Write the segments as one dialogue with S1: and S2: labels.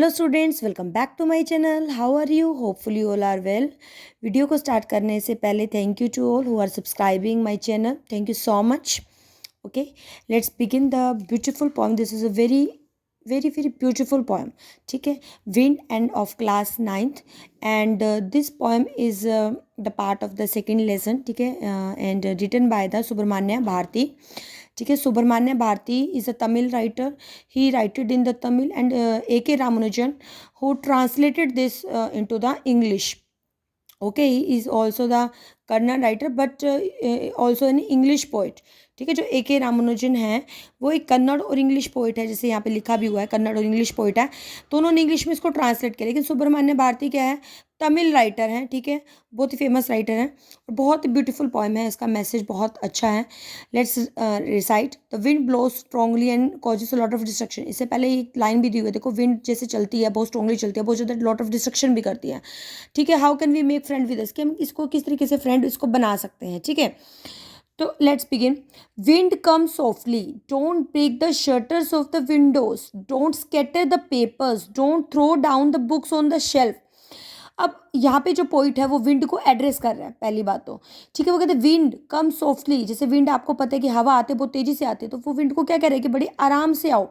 S1: Hello students, welcome back to my channel. How are you? Hopefully all are well. Video को start करने से पहले thank you to all who are subscribing my channel. Thank you so much. Okay, let's begin the beautiful poem. This is a very very very beautiful poem. ठीक है, wind and of class ninth and this poem is the part of the second lesson. ठीक है, and written by the Subramanya Bharati. ठीक है, Subramania Bharati is a Tamil writer. He wrote in the Tamil and A.K. Ramanujan who translated this into the English. Okay, he is also the Kannada writer but also an English poet. ठीक है, जो A.K. Ramanujan है वो एक कन्नड़ और English poet है, जैसे यहाँ पे लिखा भी हुआ है कन्नड़ और इंग्लिश पोइट है, तो उन्होंने इंग्लिश में इसको ट्रांसलेट किया। लेकिन सुब्रमण्य भारती क्या है, तमिल राइटर हैं। ठीक है, बहुत ही फेमस राइटर हैं और बहुत ब्यूटीफुल पोएम है। इसका मैसेज बहुत अच्छा है। Let's recite. The wind blows strongly and causes a lot of destruction. इससे पहले एक लाइन भी दी हुई है, देखो विंड जैसे चलती है, बहुत स्ट्रॉन्गली चलती है, बहुत ज़्यादा लॉट ऑफ डिस्ट्रक्शन भी करती है। ठीक है, how can we make friend with us, कि हम इसको किस तरीके से फ्रेंड इसको बना सकते हैं। ठीक है, तो let's begin. Wind come softly, don't break the shutters of the windows, don't scatter the papers, don't throw down the books on the shelf. अब यहाँ पे जो पॉइंट है वो विंड को एड्रेस कर रहा है, पहली बात तो। ठीक है, वो कहते हैं विंड कम सॉफ्टली, जैसे विंड आपको पता है कि हवा आते बहुत तेजी से आती है, तो वो विंड को क्या कह रहा है कि बड़ी आराम से आओ।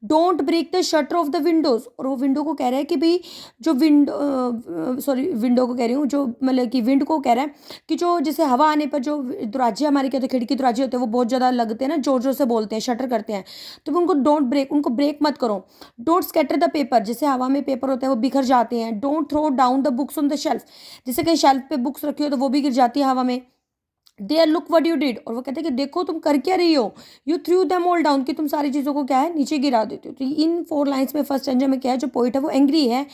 S1: Don't break the shutter of the windows, और वो विंडो को कह रहा है कि भाई जो विंडो को कह रही हूँ, जो मतलब कि विंड को कह रहा है कि जो जैसे हवा आने पर जो दरवाजे हमारे कहते हैं, खिड़की दरवाजे होते हैं, वो बहुत ज़्यादा लगते हैं ना, जोर जोर से बोलते हैं, शटर करते हैं, तो उनको डोंट ब्रेक, उनको ब्रेक मत करो। डोंट स्कैटर द पेपर, जैसे हवा में पेपर होते हैं वो बिखर जाते हैं। Don't throw down the books on the shelf, जैसे कहीं शेल्फ पे बुक्स रखी हो तो वो भी गिर जाती है हवा में। There look what you did, और वो कहते हैं कि देखो तुम कर क्या रही हो। You through them all down, कि तुम सारी चीज़ों को क्या है नीचे गिरा देते हो। तो इन 4 लाइन्स में फर्स्ट स्टैंजा में क्या है, जो पोइट है वो एंग्री है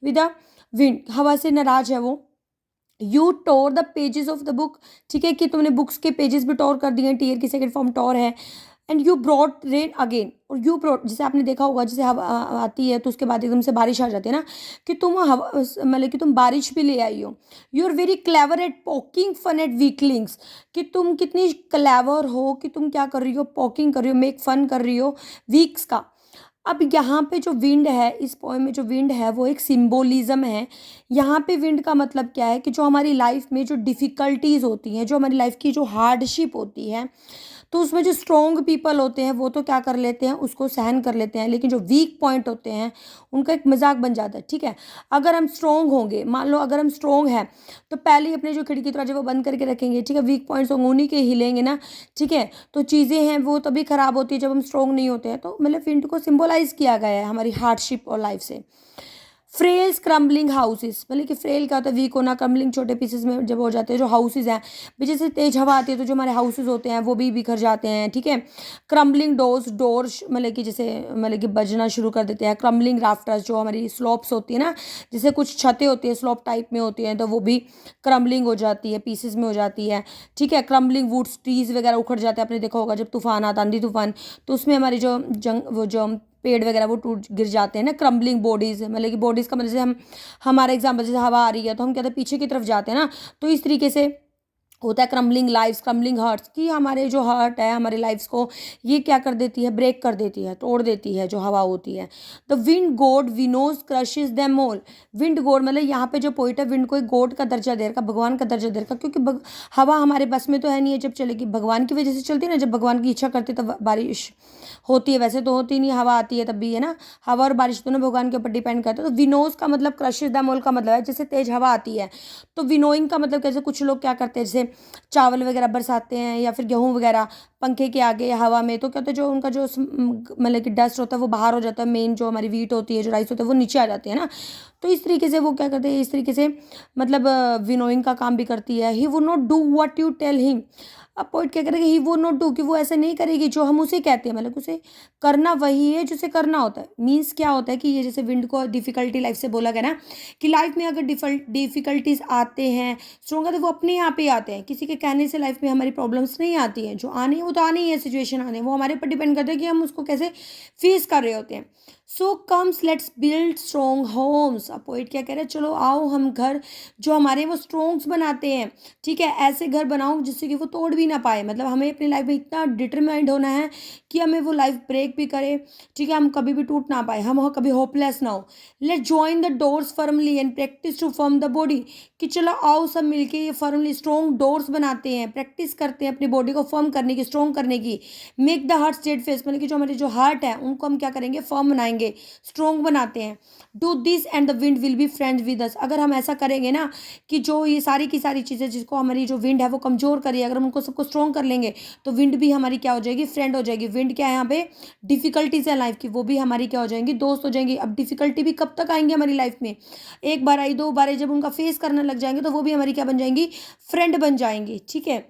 S1: विद द विंड, हवा से नाराज है वो। You tore the pages of the book, ठीक है, कि तुमने बुक्स के पेजेस भी टोर कर दिए, टीयर की सेकंड फॉर्म टोर है। And you brought rain again, और यू ब्रॉट, जैसे आपने देखा होगा जैसे हवा आती है तो उसके बाद एकदम से बारिश आ जाती है ना, कि तुम हवा मतलब कि तुम बारिश भी ले आई हो। You are very clever at poking fun at weaklings, कि तुम कितनी क्लेवर हो, कि तुम क्या कर रही हो, पॉकिंग कर रही हो, मेक फन कर रही हो वीक्स का। अब यहाँ पे जो विंड है, इस पोएम में जो विंड है वो एक सिंबोलिज्म है। यहाँ पे विंड का मतलब क्या है कि जो हमारी लाइफ में जो डिफ़िकल्टीज होती हैं, जो हमारी लाइफ की जो हार्डशिप होती है, तो उसमें जो स्ट्रॉन्ग पीपल होते हैं वो तो क्या कर लेते हैं, उसको सहन कर लेते हैं, लेकिन जो वीक पॉइंट होते हैं उनका एक मजाक बन जाता है। ठीक है, अगर हम स्ट्रॉन्ग होंगे, मान लो अगर हम स्ट्रॉन्ग हैं, तो पहले ही अपने जो खिड़की दरवाजे वो बंद करके रखेंगे। ठीक है, वीक पॉइंट्स होंगे उन्हीं के हिलेंगे ना। ठीक है, तो चीज़ें हैं वो तभी खराब होती है जब हम स्ट्रॉन्ग नहीं होते हैं। तो मतलब विंड को सिंबलाइज किया गया है हमारी हार्डशिप और लाइफ से। फ्रेल क्रम्बलिंग हाउसेस, मतलब कि फ्रेल क्या होता है, वीक होना, क्रम्बलिंग छोटे पीसेस में जब हो जाते हैं, जो हाउसेज हैं भी, जैसे तेज हवा आती है तो जो हमारे हाउसेज होते हैं वो भी बिखर जाते हैं। ठीक है, क्रम्बलिंग डोर्स मतलब कि जैसे मतलब कि बजना शुरू कर देते हैं। क्रम्बलिंग राफ्टर्स, जो हमारी स्लॉप्स होती है ना, जैसे कुछ छतें होती है स्लॉप टाइप में होती हैं, तो वो भी क्रम्बलिंग हो जाती है, पीसेस में हो जाती है। ठीक है, क्रम्बलिंग वुड्स, ट्रीज वगैरह उखड़ जाते हैं। आपने देखा होगा जब तूफान आता, आंधी तूफान, तो उसमें हमारी जो वो जो पेड़ वगैरह वो टूट गिर जाते हैं ना। क्रम्बलिंग बॉडीज, मतलब कि बॉडीज़ का मतलब जैसे हम, हमारा एग्जाम्पल जैसे हवा आ रही है तो हम कहते हैं पीछे की तरफ जाते हैं ना, तो इस तरीके से होता है क्रम्बलिंग लाइफ्स, क्रम्बलिंग हार्ट्स, कि हमारे जो हार्ट है हमारे लाइफ्स को ये क्या कर देती है, ब्रेक कर देती है, तोड़ देती है जो हवा होती है। The wind god winnows crushes them all. Wind god मतलब यहाँ पे जो पोइट है विंड को एक गॉड का दर्जा दे रखा, भगवान का दर्जा दे रखा, क्योंकि हवा हमारे बस में तो है नहीं है, जब चलेगी भगवान की वजह से चलती है ना, जब भगवान की इच्छा करती है तब बारिश होती है। वैसे तो होती नहीं, हवा आती है तब भी, है ना। हवा और बारिश दोनों भगवान के ऊपर डिपेंड करते हैं। तो विनोज का मतलब क्रशेज देम ऑल का मतलब है जैसे तेज हवा आती है, तो विनोइंग का मतलब कैसे कुछ लोग क्या करते हैं, जैसे चावल वगैरह बरसाते हैं या फिर गेहूं वगैरह पंखे के आगे हवा में, तो क्या होता है जो उनका जो मतलब कि डस्ट होता है वो बाहर हो जाता है, मेन जो हमारी वीट होती है, जो राइस होता है वो नीचे आ जाती है ना। तो इस तरीके से वो क्या करते हैं, इस तरीके से मतलब विनोइंग का काम भी करती है। He would not do what you tell him. अब पॉइंट क्या करेगा, ही वुड नॉट डू, कि वो ऐसा नहीं करेगी जो हम उसे कहते हैं, मतलब उसे करना वही है जो उसे करना होता है। मीन्स क्या होता है कि ये जैसे विंड को डिफिकल्टी लाइफ से बोला गया ना, कि लाइफ में अगर डिफिकल्टीज आते हैं स्ट्रॉन्ग है, तो वो अपने यहाँ पे आते हैं, किसी के कहने से लाइफ में हमारी प्रॉब्लम्स नहीं आती हैं। जो आनी है वो तो आनी ही है, सिचुएशन आने, वो हमारे ऊपर डिपेंड करता है कि हम उसको कैसे फेस कर रहे होते हैं। So comes let's build strong homes. अब पोइट क्या कह रहे हैं, चलो आओ हम घर जो हमारे वो स्ट्रॉन्ग्स बनाते हैं, ठीक है, ऐसे घर बनाओ जिससे कि वो तोड़ भी ना पाए। मतलब हमें अपनी लाइफ में इतना डिटरमाइंड होना है कि हमें वो लाइफ ब्रेक भी करे, ठीक है, हम कभी भी टूट ना पाए, हम कभी होपलेस ना हो। Let join the doors firmly and practice to firm the body. कि चलो आओ सब मिलके ये फर्मली स्ट्रॉन्ग डोर्स बनाते हैं, प्रैक्टिस करते हैं अपनी बॉडी को फर्म करने की, स्ट्रॉन्ग करने की। Make the heart steadfast, मतलब कि जो हमारे जो हार्ट है उनको हम क्या करेंगे, फर्म बनाएंगे, स्ट्रॉन्ग बनाते हैं। Do this and the wind will be friends with us. अगर हम ऐसा करेंगे ना कि जो ये सारी की सारी चीज़ें जिसको हमारी जो विंड है वो कमज़ोर करिए, अगर हम उनको सबको स्ट्रॉन्ग कर लेंगे तो विंड भी हमारी क्या हो जाएगी, फ्रेंड हो जाएगी। विंड क्या है यहाँ पे, डिफिकल्टीज है लाइफ की, वो भी हमारी क्या हो जाएंगी, दोस्त हो जाएंगी। अब डिफिकल्टी भी कब तक आएंगी हमारी लाइफ में, एक बार आई, दो बार आई, जब उनका फेस करने लग जाएंगे तो वो भी हमारी क्या बन जाएंगी, फ्रेंड बन जाएंगी, ठीक है।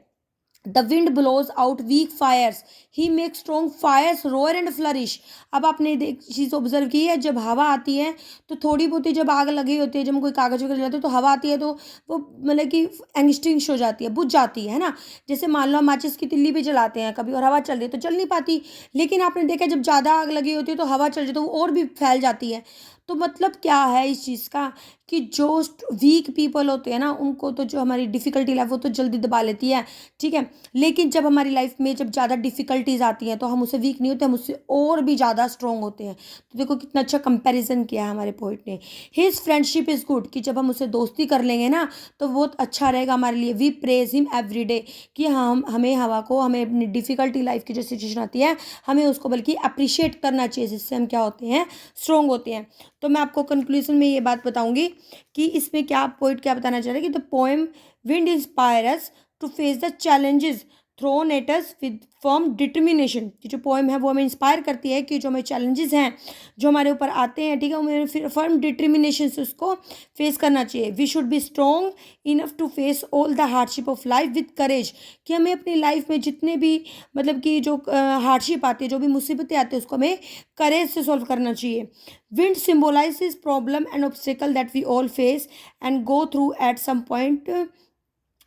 S1: The wind blows out weak fires, he make strong fires roar and flourish. अब आपने चीज़ ऑब्जर्व की है, जब हवा आती है तो थोड़ी बहुत ही, जब आग लगी होती है, जब हम कोई कागज वगैरह जलाते हैं तो हवा आती है तो वो मतलब कि एक्सटिंग्विश हो जाती है, बुझ जाती है ना। जैसे मान लो हम माचिस की तिल्ली भी जलाते हैं कभी और हवा चल रही है तो जल नहीं पाती। लेकिन आपने देखा जब ज़्यादा आग लगी होती है तो हवा चल जाती है तो वो और भी फैल जाती है। तो मतलब क्या है इस चीज़ का, कि जो वीक पीपल होते हैं ना उनको तो जो हमारी डिफ़िकल्टी लाइफ वो तो जल्दी दबा लेती है, ठीक है। लेकिन जब हमारी लाइफ में जब ज़्यादा डिफ़िकल्टीज आती हैं तो हम उससे वीक नहीं होते, हम उससे और भी ज़्यादा स्ट्रॉन्ग होते हैं। तो देखो कितना अच्छा कंपैरिजन किया है हमारे पोइट ने। हिज फ्रेंडशिप इज़ गुड, कि जब हम उससे दोस्ती कर लेंगे ना तो बहुत अच्छा रहेगा हमारे लिए। We praise him every day, कि हम हमें हवा को, हमें अपनी डिफ़िकल्टी लाइफ की जो सिचुएशन आती है हमें उसको बल्कि अप्रिशिएट करना चाहिए, जिससे हम क्या होते हैं, स्ट्रॉन्ग होते हैं। तो मैं आपको कंक्लूजन में ये बात बताऊंगी कि इसमें क्या पोइट क्या बताना चाह रहे हैं, कि the poem wind inspire us to face the challenges thrown at us with firm determination. की जो पोएम है वो हमें इंस्पायर करती है कि जो हमें चैलेंजेस हैं जो हमारे ऊपर आते हैं, ठीक है, हमें फिर फर्म डिटर्मिनेशन से उसको फेस करना चाहिए। We should be strong enough to face all the hardship of life with courage, कि हमें अपनी लाइफ में जितने भी मतलब कि जो हार्डशिप आती है, जो भी मुसीबतें आती है, उसको हमें करेज से सॉल्व करना चाहिए। Wind symbolizes problem and obstacle that we all face and go through at some point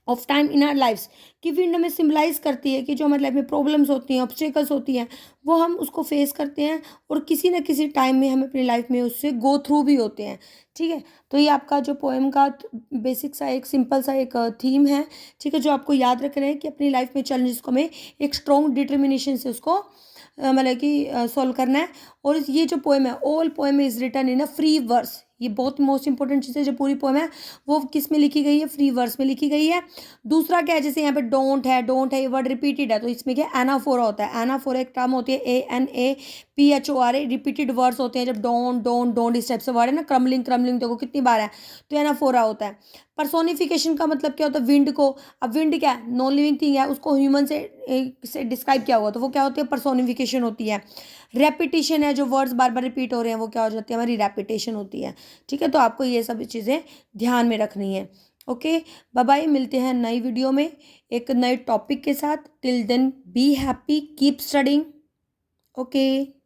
S1: of time in our lifes. कि विंड हमें सिम्बलाइज करती है कि जो हमारी लाइफ में प्रॉब्लम्स होती हैं, ऑब्स्टिकल्स होती हैं, वो हम उसको फेस करते हैं और किसी न किसी टाइम में हम अपनी लाइफ में उससे गो थ्रू भी होते हैं, ठीक है। तो ये आपका जो पोएम का बेसिक सा एक सिंपल सा एक थीम है, ठीक है, जो आपको याद रखना है कि अपनी लाइफ में चैलेंजेस को हमें एक स्ट्रॉन्ग डिटर्मिनेशन से उसको मतलब कि सॉल्व करना है। और ये जो पोएम है, all poem is written in a free verse. ये बहुत मोस्ट इंपॉर्टेंट चीज़ है, जो पूरी पोएम है वो किस में लिखी गई है, फ्री वर्स में लिखी गई है। दूसरा क्या है, जैसे यहाँ पे डोंट है, ये वर्ड रिपीटेड है तो इसमें क्या एनाफोरा होता है। एनाफोरा एक टर्म होती है, ANAPHORA, रिपीटेड वर्ड्स होते हैं। जब डोंट इस टाइप से वर्ड है ना, क्रमलिंग देखो कितनी बार है, तो एनाफोरा होता है। पर्सोनिफिकेशन का मतलब क्या होता है, विंड को, अब विंड क्या है, नॉन लिविंग थिंग है, उसको ह्यूमन से डिस्क्राइब किया हुआ तो वो क्या होती है, पर्सोनिफिकेशन होती है। रेपिटेशन है, जो वर्ड्स बार बार रिपीट हो रहे हैं वो क्या हो जाती है, हमारी रेपिटेशन होती है, ठीक है। तो आपको ये सब चीज़ें ध्यान में रखनी है। ओके, बाय बाय, मिलते हैं नई वीडियो में एक नए टॉपिक के साथ। Till then be happy, keep studying. Okay.